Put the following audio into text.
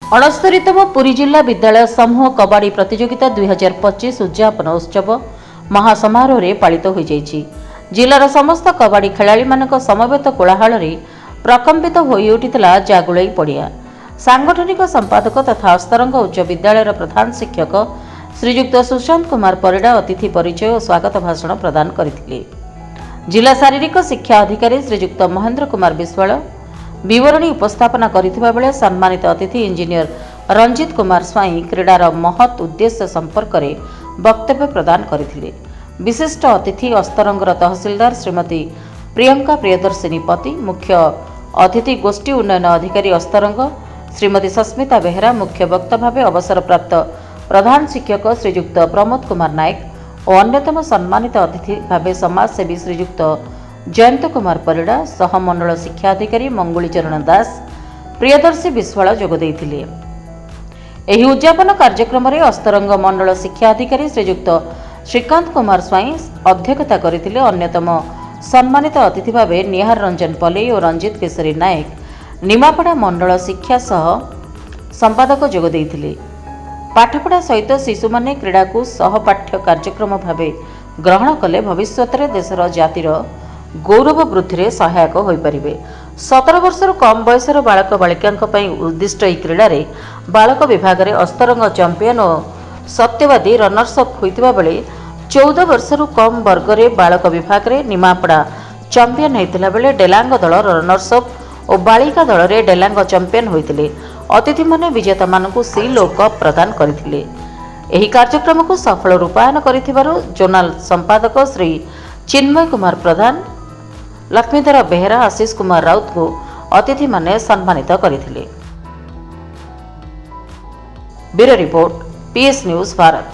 69तम पुरी जिला विद्यालय समूह कबाड़ी प्रतियोगिता 2025 उद्यापन उत्सव महासमारोह रे पालित हो जाइछि। जिलार समस्त कबाड़ी खेलाड़ी मानक समवेत कोलाहल रे प्रकम्पित होई उठितला जागुलाई पड़िया। सांगठनिक संपादक तथा अस्तरंग उच्च विद्यालय प्रधान शिक्षक श्रीयुक्त सुशांत कुमार परिडा अतिथि परिचय और स्वागत भाषण प्रदान करथिले। जिला शारीरिक शिक्षा अधिकारी श्रीयुक्त महेंद्र कुमार विश्वाल विवरणी उपस्थापना करथिबा बेले सम्मानित अतिथि इंजीनियर रंजित कुमार स्वाई क्रीडार महत् उद्देश्य संपर्क में वक्तव्य प्रदान करथिले। विशिष्ट अतिथि अस्तरंगर तहसीलदार श्रीमती प्रियंका प्रियदर्शिनी पति, मुख्य अतिथि गोष्ठी उन्नयन अधिकारी अस्तरंग श्रीमती सस्मिता बेहरा, मुख्य वक्ता भाव अवसर प्राप्त प्रधान शिक्षक श्रीयुक्त प्रमोद कुमार नायक और अन्यतम सम्मानित अतिथि भाव समाजसेवी श्रीयुक्त जयंत कुमार परिडा, सहमंडल शिक्षा अधिकारी मंगुली चरण दास, प्रियदर्शी विश्वाल जोग देइथिले। एही उद्यापन कार्यक्रम में अस्तरंग मंडल शिक्षा अधिकारी श्रीयुक्त श्रीकांत कुमार स्वाई अध्यक्षता करथिले। अन्यतम सम्मानित अतिथि भाव निहार रंजन पल्लई और रंजित केशरी नायक निमापड़ा मंडल शिक्षा सह संपादक जोग देइथिले। पाठपढ़ा सहित शिशु माने क्रीड़ा को सहपाठ्य कार्यक्रम भाव ग्रहण कले भविष्य में देशर जातिर गौरव वृद्धि में सहायक हो पारिबे। 17 वर्षर कम बयसर बालक बालिका उद्दिष्ट यह क्रीड़ा रे बालक विभाग में अस्तरंग चैंपियन और सत्यवादी रनर्सअप होइतिबा बेले 14 वर्षर कम वर्ग में बालक विभाग में निमापड़ा चैंपियन होइतिला बेले डेलांग दल रनर्सअप और बालिका दल में डेलांग चैंपियन होइतिले। अतिथि माने विजेता मानकु सील और कप प्रदान करथिले। एही कार्यक्रम को सफल रूपायन करिथिबारु जोनाल संपादक श्री चिन्मय कुमार प्रधान, लक्ष्मीधर बेहरा, आशीष कुमार राउत को अतिथि माने सम्मानित करथिले। Bureau report, PS news Bharat.